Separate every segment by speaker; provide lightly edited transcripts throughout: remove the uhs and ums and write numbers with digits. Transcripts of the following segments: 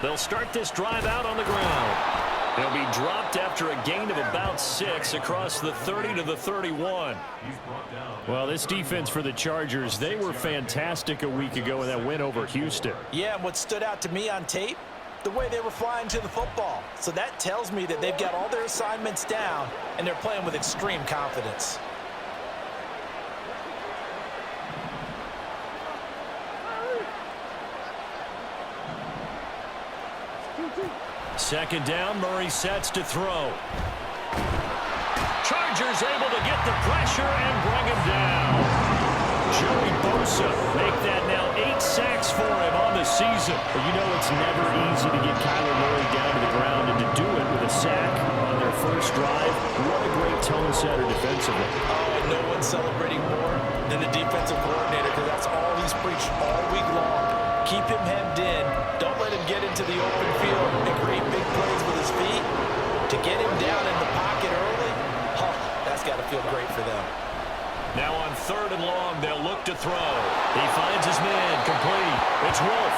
Speaker 1: They'll start this drive out on the ground. They'll be dropped after a gain of about 6 across the 30 to the 31. Well, this defense for the Chargers, they were fantastic a week ago in that win over Houston.
Speaker 2: Yeah, and what stood out to me on tape, the way they were flying to the football. So that tells me that they've got all their assignments down, and they're playing with extreme confidence.
Speaker 1: Second down, Murray sets to throw. Chargers able to get the pressure and bring him down. Joey Bosa make that now 8 sacks for him on the season. But you know it's never easy to get Kyler Murray down to the ground, and to do it with a sack on their first drive, what a great tone setter defensively.
Speaker 2: Oh, and no one's celebrating more than the defensive coordinator, because that's all he's preached all week long. Keep him hemmed in. Don't let him get into the open field and create big plays with his feet. To get him down in the pocket early, that's got to feel great for them.
Speaker 1: Now on 3rd and long, they'll look to throw. He finds his man, complete. It's Wolf.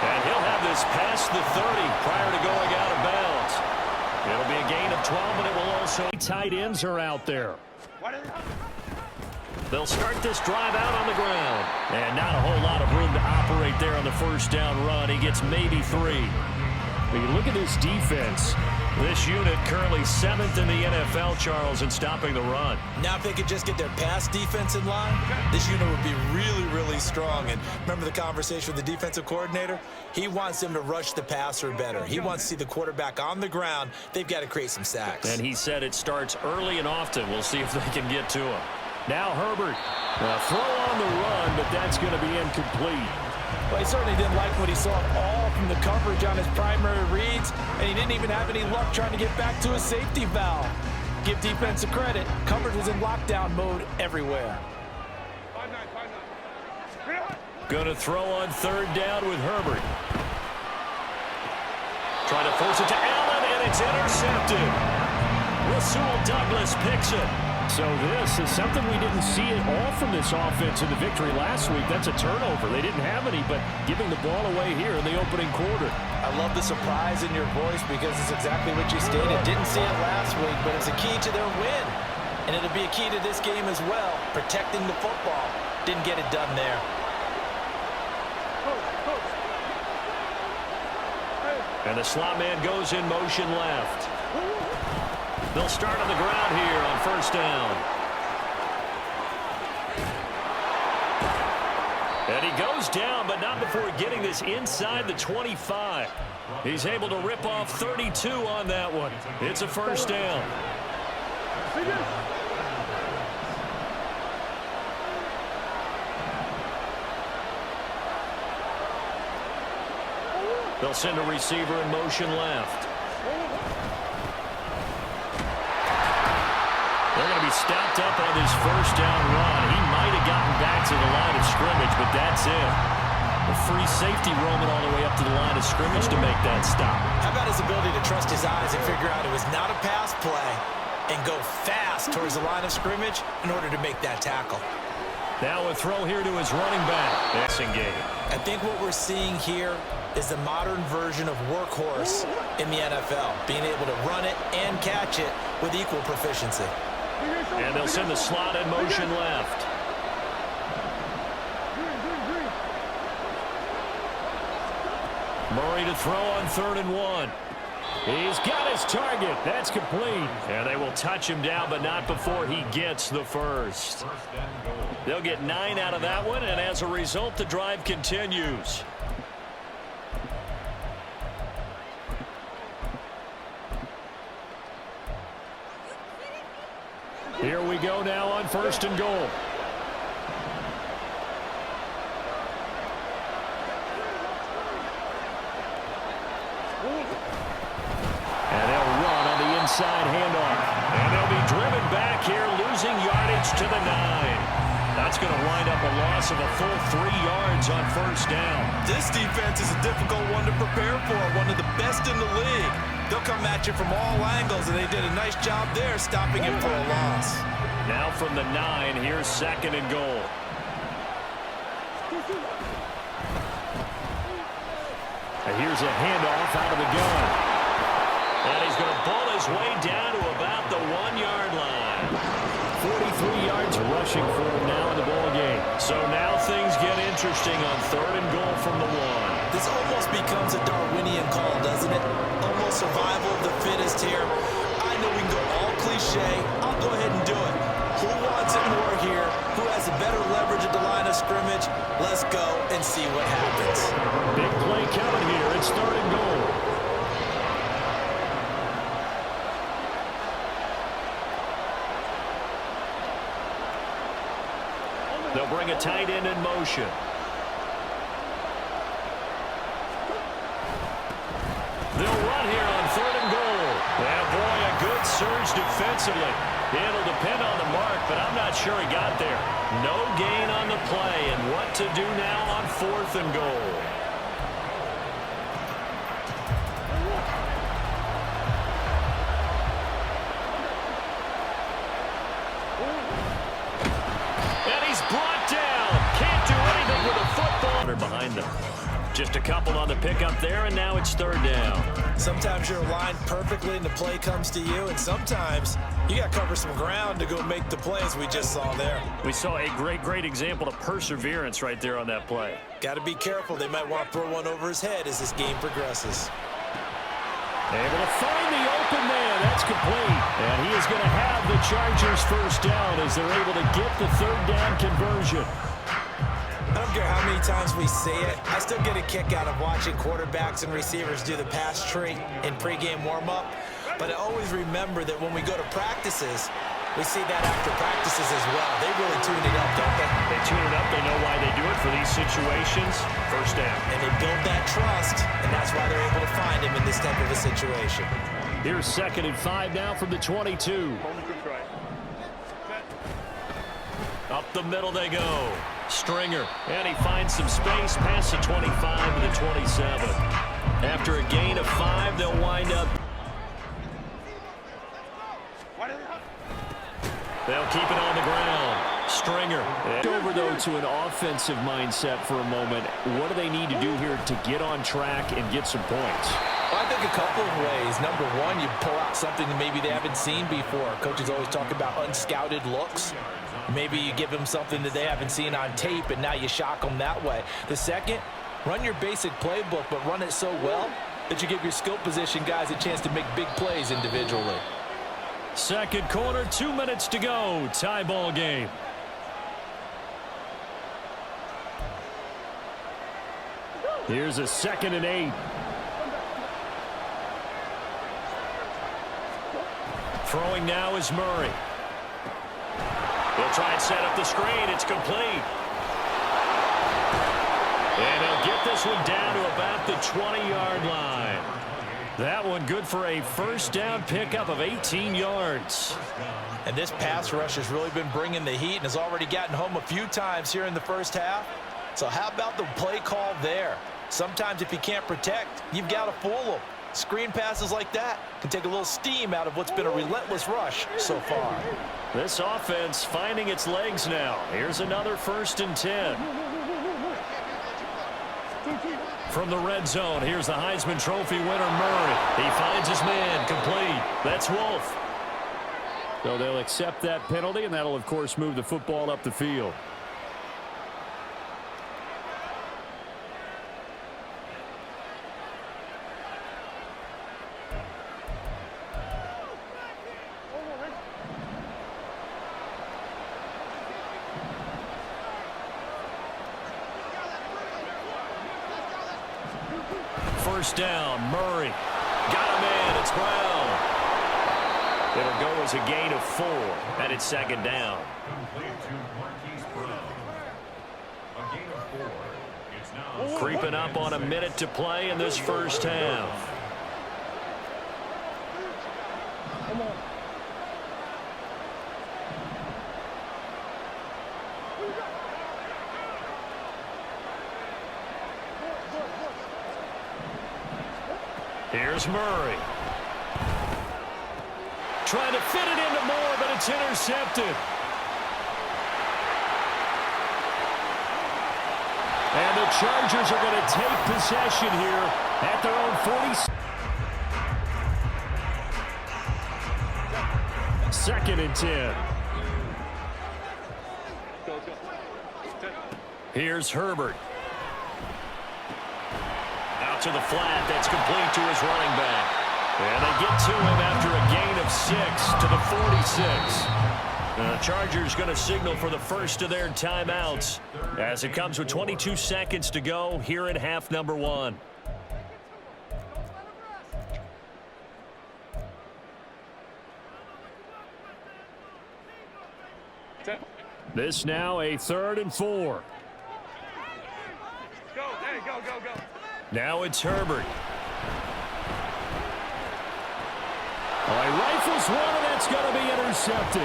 Speaker 1: And he'll have this past the 30 prior to going out of bounds. It'll be a gain of 12, but it will also... Tight ends are out there. They'll start this drive out on the ground. And not a whole lot of room to operate there on the first down run. He gets maybe 3. When you look at this defense, this unit currently 7th in the NFL, Charles, in stopping the run.
Speaker 2: Now if they could just get their pass defense in line, this unit would be really, really strong. And remember the conversation with the defensive coordinator? He wants them to rush the passer better. He wants to see the quarterback on the ground. They've got to create some sacks.
Speaker 1: And he said it starts early and often. We'll see if they can get to him. Now Herbert. Throw on the run, but that's going to be incomplete.
Speaker 2: Well, he certainly didn't like what he saw all from the coverage on his primary reads, and he didn't even have any luck trying to get back to his safety valve. Give defense a credit. Coverage was in lockdown mode everywhere.
Speaker 1: Going to throw on 3rd down with Herbert. Trying to force it to Allen, and it's intercepted. Rasul Douglas picks it. So this is something we didn't see at all from this offense in the victory last week. That's a turnover. They didn't have any, but giving the ball away here in the opening quarter.
Speaker 2: I love the surprise in your voice, because it's exactly what you stated. Didn't see it last week, but it's a key to their win. And it'll be a key to this game as well, protecting the football. Didn't get it done there.
Speaker 1: And the slot man goes in motion left. They'll start on the ground here on 1st down. And he goes down, but not before getting this inside the 25. He's able to rip off 32 on that one. It's a 1st down. They'll send a receiver in motion left. They're going to be stopped up on this 1st down run. He might have gotten back to the line of scrimmage, but that's it. A free safety roaming all the way up to the line of scrimmage to make that stop.
Speaker 2: How about his ability to trust his eyes and figure out it was not a pass play and go fast towards the line of scrimmage in order to make that tackle.
Speaker 1: Now a throw here to his running back. Passing game.
Speaker 2: I think what we're seeing here is the modern version of workhorse in the NFL, being able to run it and catch it with equal proficiency.
Speaker 1: And they'll send the slot in motion left. Murray to throw on 3rd and 1. He's got his target. That's complete. And they will touch him down, but not before he gets the first. They'll get 9 out of that one, and as a result, the drive continues. Here we go now on 1st and goal. And they'll run on the inside handoff. And they'll be driven back here, losing yardage to the 9. That's going to wind up a loss of a full 3 yards on 1st down.
Speaker 2: This defense is a difficult one to prepare for, one of the best in the league. They'll come at you from all angles, and they did a nice job there stopping him for a loss.
Speaker 1: Now from the 9, here's 2nd and goal. And here's a handoff out of the gun. And he's going to pull his way down to about the 1-yard line. 43 yards rushing for him now in the ball game. So now things get interesting on 3rd and goal from the 1.
Speaker 2: This almost becomes a Darwinian call, doesn't it? Almost survival of the fittest here. I know we can go all cliche. I'll go ahead and do it. Who wants it more here? Who has a better leverage at the line of scrimmage? Let's go and see what happens.
Speaker 1: Big play coming here. It's 3rd and goal. They'll bring a tight end in motion. They'll run here on 3rd and goal. Yeah, boy, a good surge defensively. It'll depend on the mark, but I'm not sure he got there. No gain on the play, and what to do now on 4th and goal. And he's brought down. Can't do anything with a football. Behind them. Just a couple on the pickup there, and now it's 3rd down.
Speaker 2: Sometimes you're aligned perfectly and the play comes to you, and sometimes you got to cover some ground to go make the plays we just saw there.
Speaker 1: We saw a great example of perseverance right there on that play.
Speaker 2: Got to be careful. They might want to throw one over his head as this game progresses.
Speaker 1: Able to find the open man. That's complete. And he is going to have the Chargers 1st down as they're able to get the 3rd down conversion.
Speaker 2: I don't care how many times we say it, I still get a kick out of watching quarterbacks and receivers do the pass tree in pregame warm-up. But I always remember that when we go to practices, we see that after practices as well. They really tune it up, don't they?
Speaker 1: They tune it up. They know why they do it for these situations. 1st down.
Speaker 2: And they build that trust, and that's why they're able to find him in this type of a situation.
Speaker 1: Here's 2nd and 5 now from the 22. Up the middle they go. Stringer, and he finds some space past the 25 to the 27. After a gain of 5, they'll wind up. They'll keep it on the ground. Stringer. Over, though, to an offensive mindset for a moment. What do they need to do here to get on track and get some points?
Speaker 2: Well, I think a couple of ways. Number one, you pull out something that maybe they haven't seen before. Coaches always talk about unscouted looks. Maybe you give them something that they haven't seen on tape, and now you shock them that way. The second, run your basic playbook, but run it so well that you give your skill position guys a chance to make big plays individually.
Speaker 1: 2nd quarter, 2 minutes to go. Tie ball game. Here's a 2nd and 8. Throwing now is Murray. They'll try and set up the screen. It's complete. And he'll get this one down to about the 20-yard line. That one good for a 1st down pickup of 18 yards.
Speaker 2: And this pass rush has really been bringing the heat and has already gotten home a few times here in the 1st half. So how about the play call there? Sometimes if you can't protect, you've got to fool them. Screen passes like that can take a little steam out of what's been a relentless rush so far.
Speaker 1: This offense finding its legs now. Here's another 1st and 10. From the red zone, here's the Heisman Trophy winner, Murray. He finds his man, complete. That's Wolf. So they'll accept that penalty, and that'll, of course, move the football up the field. First down, Murray. Got a man, it's Brown. It'll go as a gain of 4, and it's 2nd down. Creeping up on a minute to play in this 1st half. Here's Murray. Trying to fit it into Moore, but it's intercepted. And the Chargers are going to take possession here at their own 40. Second and 10. Here's Herbert. Out to the flat. That's complete to his running back. And they get to him after a gain of 6 to the 46. The Chargers going to signal for the first of their timeouts as it comes with 22 seconds to go here in half number 1. This now a 3rd and 4.
Speaker 3: Go, hey, go.
Speaker 1: Now it's Herbert. He rifles one, and that's going to be intercepted.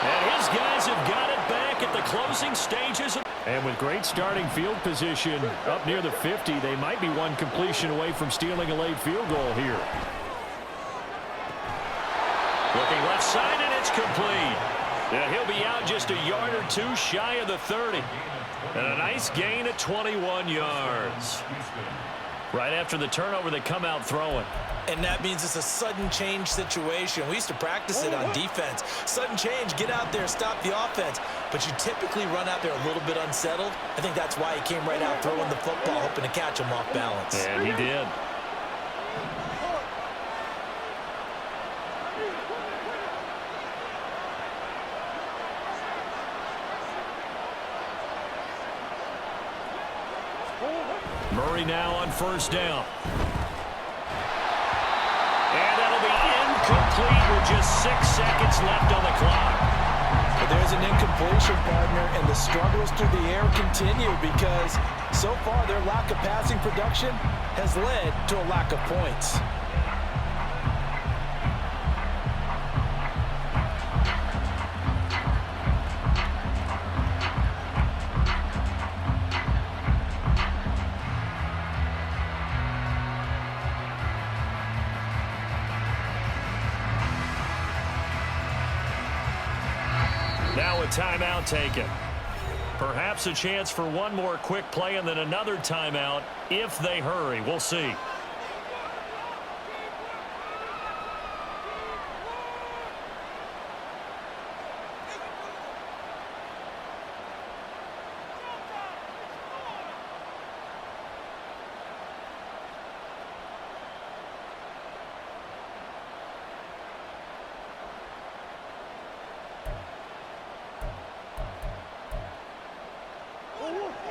Speaker 1: And his guys have got it back at the closing stages. And with great starting field position up near the 50, they might be one completion away from stealing a late field goal here. Looking left side, and it's complete. And he'll be out just a yard or two shy of the 30. And a nice gain of 21 yards. Right after the turnover, they come out throwing.
Speaker 2: And that means it's a sudden change situation. We used to practice it on defense. Sudden change, get out there, stop the offense. But you typically run out there a little bit unsettled. I think that's why he came right out throwing the football, hoping to catch him off balance.
Speaker 1: And he did. Murray now on first down. And that'll be incomplete with just 6 seconds left on the clock.
Speaker 2: But there's an incompletion, partner, and the struggles through the air continue because so far their lack of passing production has led to a lack of points.
Speaker 1: Now a timeout taken. Perhaps a chance for one more quick play and then another timeout if they hurry. We'll see.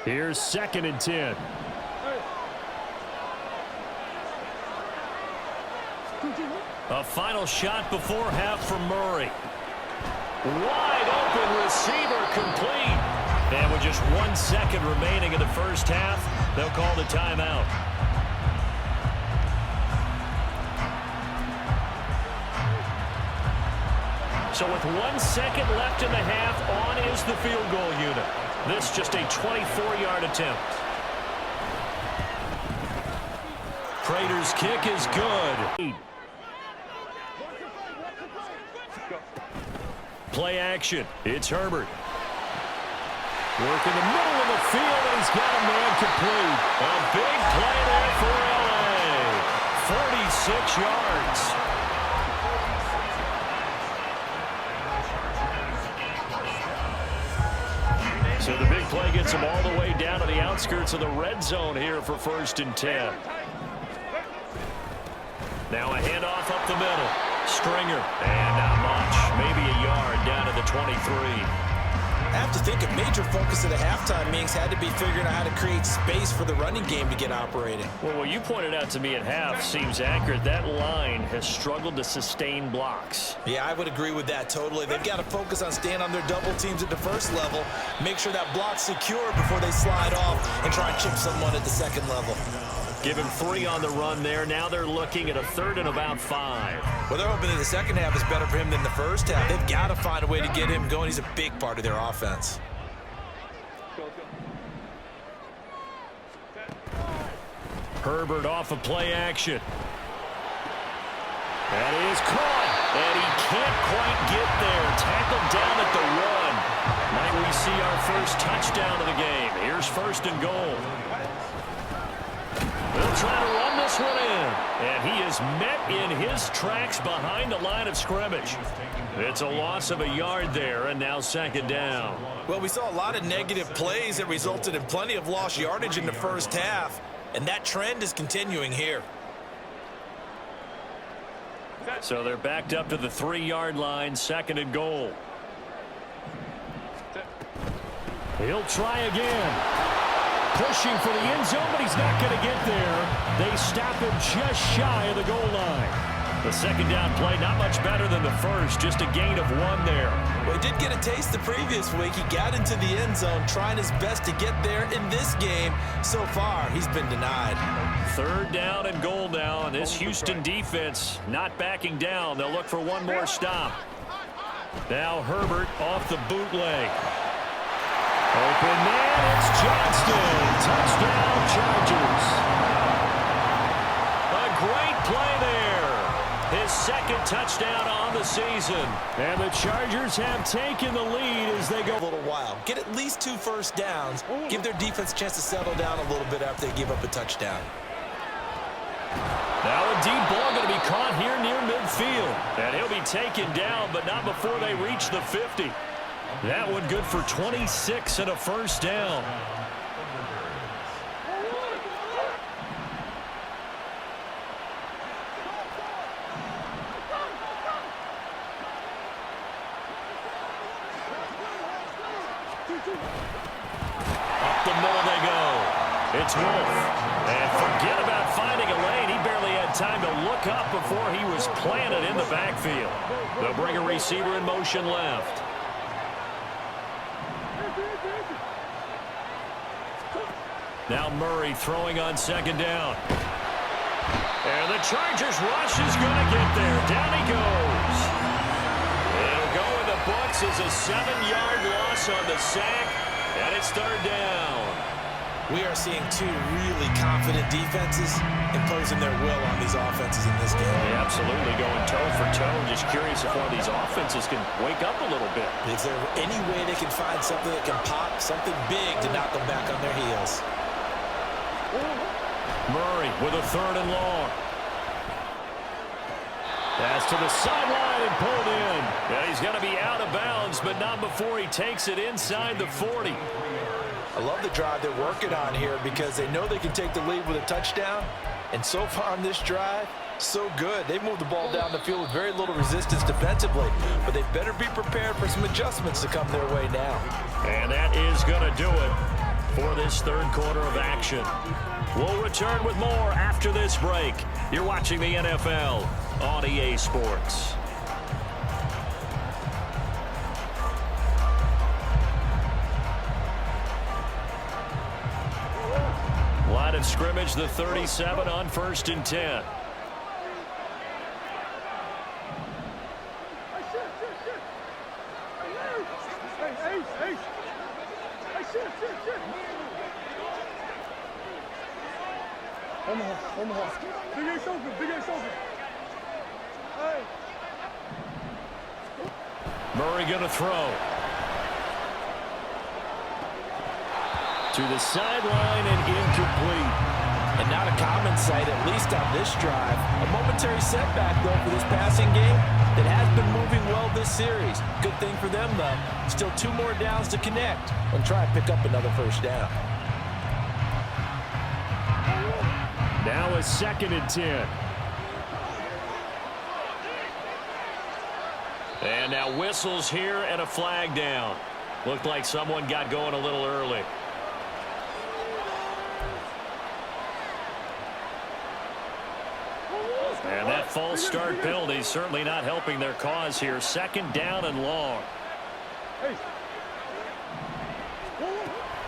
Speaker 1: Here's 2nd and 10. A final shot before half from Murray. Wide open receiver complete. And with just 1 second remaining in the first half, they'll call the timeout. So with 1 second left in the half, on is the field goal unit. This just a 24-yard attempt. Prater's kick is good. Play action. It's Herbert. Work in the middle of the field, and he's got a man complete. A big play there for L.A. 46 yards. So the big play gets him all the way down to the outskirts of the red zone here for 1st and 10. Now a handoff up the middle. Stringer. And not much. Maybe a yard down to the 23.
Speaker 2: I have to think a major focus of the halftime meetings had to be figuring out how to create space for the running game to get operating.
Speaker 1: Well, what you pointed out to me at half seems accurate. That line has struggled to sustain blocks.
Speaker 2: Yeah, I would agree with that totally. They've got to focus on staying on their double teams at the first level, make sure that block's secure before they slide off and try and chip someone at the second level.
Speaker 1: Give him 3 on the run there. Now they're looking at a 3rd and about 5.
Speaker 2: Well, they're hoping that the second half is better for him than the first half. They've got to find a way to get him going. He's a big part of their offense.
Speaker 1: Herbert off of play action. That is caught. And he can't quite get there. Tackled down at the 1. we see our first touchdown of the game. Here's first and goal. They'll try to run this one in. And he is met in his tracks behind the line of scrimmage. It's a loss of a yard there, and now second down.
Speaker 2: Well, we saw a lot of negative plays that resulted in plenty of lost yardage in the first half, and that trend is continuing here.
Speaker 1: So they're backed up to the 3-yard line, second and goal. He'll try again. Pushing for the end zone, but he's not going to get there. They stop him just shy of the goal line. The second down play, not much better than the first, just a gain of 1 there.
Speaker 2: Well, he did get a taste the previous week. He got into the end zone, trying his best to get there in this game. So far, he's been denied.
Speaker 1: Third down and goal now, and this Houston defense not backing down. They'll look for one more stop. Now Herbert off the bootleg. Open man, it's Johnston. Touchdown, Chargers. A great play there. His second touchdown on the season. And the Chargers have taken the lead as they go.
Speaker 2: A little while. Get at least 2 first downs. Give their defense a chance to settle down a little bit after they give up a touchdown.
Speaker 1: Now a deep ball going to be caught here near midfield. And he'll be taken down, but not before they reach the 50. That one good for 26 and a first down. Up the middle they go. It's Wolf. And forget about finding a lane. He barely had time to look up before he was planted in the backfield. They'll bring a receiver in motion left. Now Murray throwing on second down. And the Chargers rush is going to get there. Down he goes. It'll go in the books as a 7-yard loss on the sack. And it's third down.
Speaker 2: We are seeing 2 really confident defenses imposing their will on these offenses in this game.
Speaker 1: Yeah, absolutely going toe for toe. Just curious if one of these offenses can wake up a little bit.
Speaker 2: Is there any way they can find something that can pop, something big to knock them back on their heels?
Speaker 1: Murray with a third and long. Pass to the sideline and pulled in. Yeah, he's going to be out of bounds, but not before he takes it inside the 40.
Speaker 2: I love the drive they're working on here because they know they can take the lead with a touchdown. And so far on this drive, so good. They've moved the ball down the field with very little resistance defensively, but they better be prepared for some adjustments to come their way now.
Speaker 1: And that is going to do it for this third quarter of action. We'll return with more after this break. You're watching the NFL on EA Sports. Line of scrimmage, the 37 on 1st and 10. Murray going to throw. To the sideline and incomplete.
Speaker 2: And not a common sight, at least on this drive. A momentary setback, though, for this passing game that has been moving well this series. Good thing for them, though. Still 2 more downs to connect and try and pick up another first down.
Speaker 1: Now a 2nd and 10. And now whistles here and a flag down. Looked like someone got going a little early. And that false start penalty certainly not helping their cause here. 2nd down and long.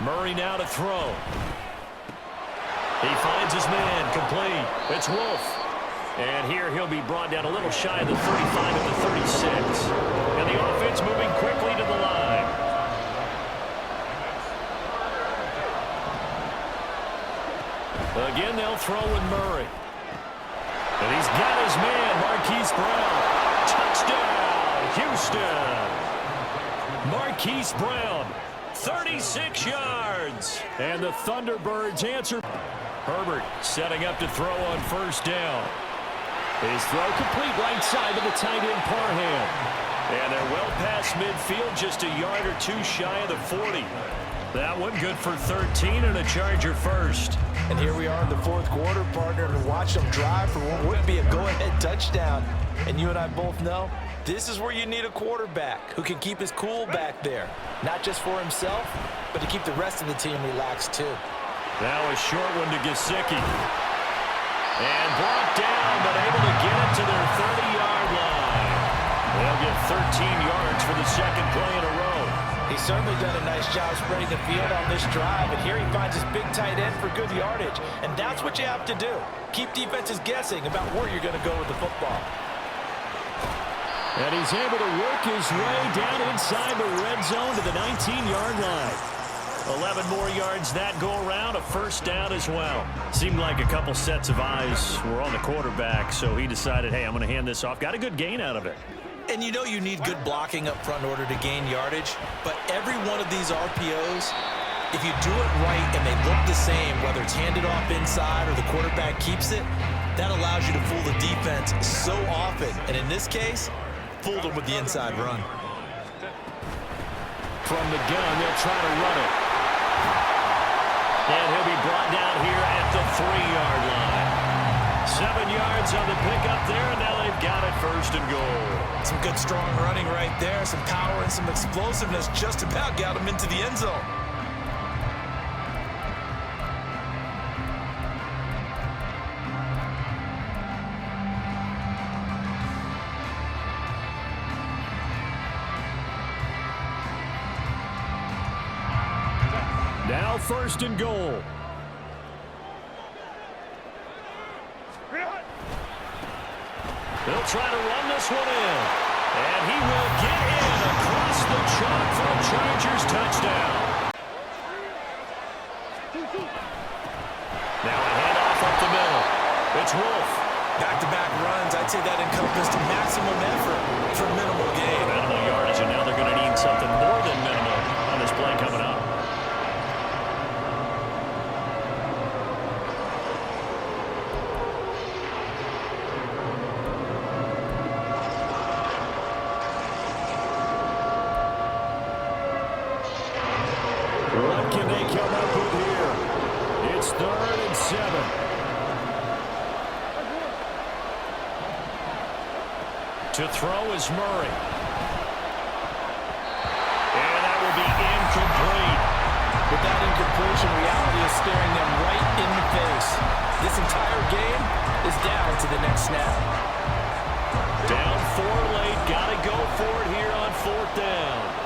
Speaker 1: Murray now to throw. He finds his man, complete. It's Wolf. And here he'll be brought down a little shy of the 35 and the 36. And the offense moving quickly to the line. Again, they'll throw with Murray. And he's got his man, Marquise Brown. Touchdown, Houston. Marquise Brown, 36 yards. And the Thunderbirds answer. Herbert setting up to throw on first down. His throw complete right side to the tight end Parham. And they're well past midfield, just a yard or two shy of the 40. That one good for 13 and a Charger first.
Speaker 2: And here we are in the fourth quarter, partner, and watch them drive for what would be a go-ahead touchdown. And you and I both know this is where you need a quarterback who can keep his cool back there. Not just for himself, but to keep the rest of the team relaxed too.
Speaker 1: Now a short one to Gesicki. And brought down, but able to get it to their 30-yard line. They'll get 13 yards for the second play in a row.
Speaker 2: He's certainly done a nice job spreading the field on this drive, and here he finds his big tight end for good yardage. And that's what you have to do. Keep defenses guessing about where you're going to go with the football.
Speaker 1: And he's able to work his way down inside the red zone to the 19-yard line. 11 more yards that go around, a first down as well. Seemed like a couple sets of eyes were on the quarterback, so he decided, hey, I'm going to hand this off. Got a good gain out of it.
Speaker 2: And you know you need good blocking up front in order to gain yardage, but every one of these RPOs, if you do it right and they look the same, whether it's handed off inside or the quarterback keeps it, that allows you to fool the defense so often. And in this case, fooled them with the inside run.
Speaker 1: From the gun, they'll try to run it. And he'll be brought down here at the 3-yard line. 7 yards on the pickup there, and now they've got it first and goal.
Speaker 2: Some good strong running right there, some power and some explosiveness just about got him into the end zone.
Speaker 1: Now first and goal. He'll try to run this one in. And he will get in across the chalk for a Chargers touchdown. Now a handoff up the middle. It's Wolf.
Speaker 2: Back-to-back runs, I'd say that encompassed maximum effort for minimal gain.
Speaker 1: Minimal yardage, and now they're going to need something more than minimal on this play coming up. What can they come up with here? It's 3rd and 7. To throw is Murray. And that will be incomplete.
Speaker 2: With that incompletion, reality is staring them right in the face. This entire game is down to the next snap.
Speaker 1: Down 4 late. Got to go for it here on 4th down.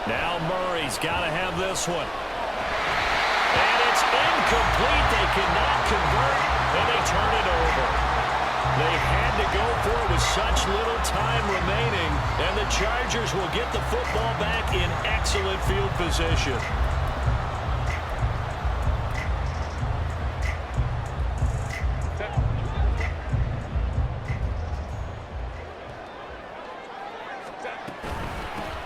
Speaker 1: Now Murray's got to have this one. And it's incomplete. They cannot convert, and they turn it over. They had to go for it with such little time remaining, and the Chargers will get the football back in excellent field position.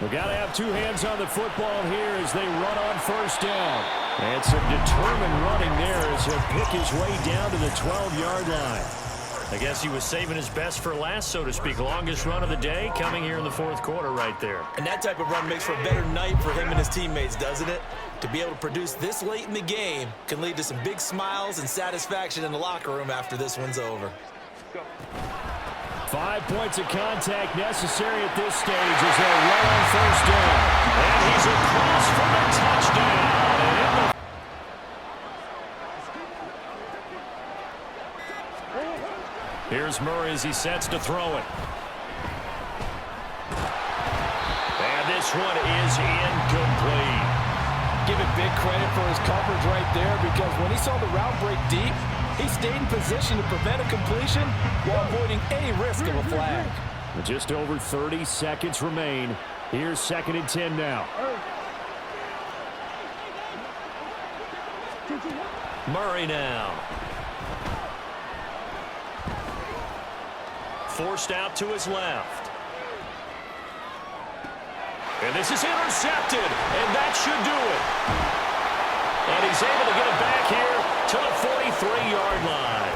Speaker 1: We've got to have 2 hands on the football here as they run on first down. And some determined running there as he'll pick his way down to the 12-yard line. I guess he was saving his best for last, so to speak. Longest run of the day coming here in the 4th quarter right there.
Speaker 2: And that type of run makes for a better night for him and his teammates, doesn't it? To be able to produce this late in the game can lead to some big smiles and satisfaction in the locker room after this one's over.
Speaker 1: 5 points of contact necessary at this stage as they run on first down. And he's across for a touchdown. And here's Murray as he sets to throw it. And this one is incomplete.
Speaker 2: Give it big credit for his coverage right there, because when he saw the route break deep, he stayed in position to prevent a completion while avoiding any risk of a flag.
Speaker 1: Just over 30 seconds remain. Here's 2nd and 10 now. Murray now. Forced out to his left. And this is intercepted, and that should do it. And he's able to get it back here to the 43-yard line.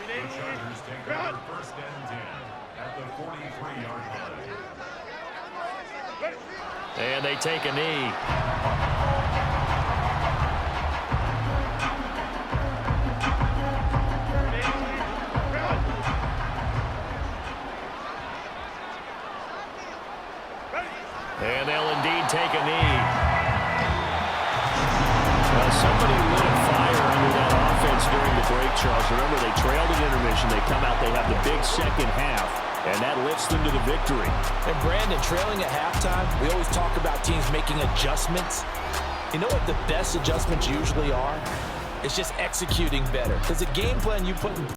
Speaker 3: The Chargers take over first and 10 at the 43-yard line.
Speaker 1: And they take a knee. And they'll indeed take a knee. Well, somebody lit a fire under that offense during the break, Charles. Remember, they trailed at intermission. They come out, they have the big second half, and that lifts them to the victory.
Speaker 2: And Brandon, trailing at halftime, we always talk about teams making adjustments. You know what the best adjustments usually are? It's just executing better. Because the game plan you put in